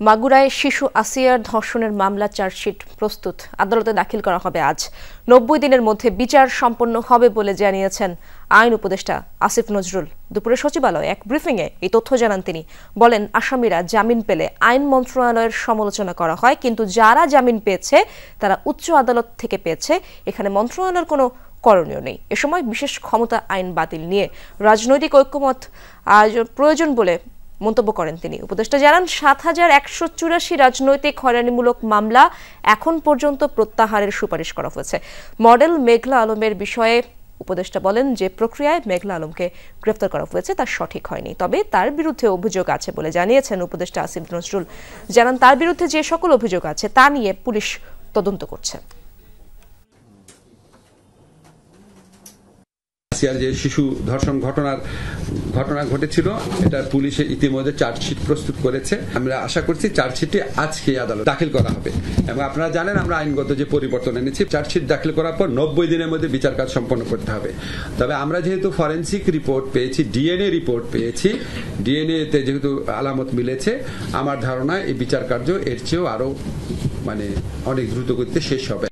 মাগুরায় শিশু আসিয়ার ধর্ষণের মামলা চার্জশিট প্রস্তুত, আদালতে দাখিল করা হবে আজ। 90 দিনের মধ্যে বিচার সম্পন্ন হবে বলে জানিয়েছেন আইন উপদেষ্টা আসিফ নজরুল। দুপুরে সচিবালয়ে এক ব্রিফিংয়ে এই তথ্য জানান তিনি। বলেন, আসামিরা জামিন পেলে আইন মন্ত্রণালয়ের সমালোচনা করা হয়, কিন্তু যারা জামিন পেয়েছে তারা উচ্চ আদালত থেকে পেয়েছে। এখানে মন্ত্রণালয়ের কোনো করণীয় নেই। এ সময় বিশেষ ক্ষমতা আইন বাতিল নিয়ে রাজনৈতিক ঐক্যমত প্রয়োজন বলে মন্তব্য করেন তিনি। উপদেষ্টা জানান, ৭,১৮৪ রাজনৈতিক হয়রানিমূলক মামলা এখন পর্যন্ত প্রত্যাহারের সুপারিশ করা হয়েছে। মডেল মেঘলা আলমের বিষয়ে উপদেষ্টা বলেন যে প্রক্রিয়ায় মেঘলা আলমকে গ্রেফতার করা হয়েছে তা সঠিক হয়নি, তবে তার বিরুদ্ধে অভিযোগ আছে বলে জানিয়েছেন উপদেষ্টা আসিফ নজরুল। জানান, তার বিরুদ্ধে যে সকল অভিযোগ আছে তা নিয়ে পুলিশ তদন্ত করছে। যে শিশু ধর্ষণ ঘটনা ঘটেছিল, এটা পুলিশে ইতিমধ্যে চার্জশিট প্রস্তুত করেছে। আমরা আশা করছি চার্জশিটটি আজকে আদালত দাখিল করা হবে। এবং আপনারা জানেন আমরা আইনগত যে পরিবর্তন এনেছি, চার্জশিট দাখিল করার পর 90 দিনের মধ্যে বিচার কাজ সম্পন্ন করতে হবে। তবে আমরা যেহেতু ফরেনসিক রিপোর্ট পেয়েছি, ডিএনএ রিপোর্ট পেয়েছি, ডিএনএ তে যেহেতু আলামত মিলেছে, আমার ধারণা এই বিচার কার্য এর চেয়েও আরো অনেক দ্রুত গতিতে শেষ হবে।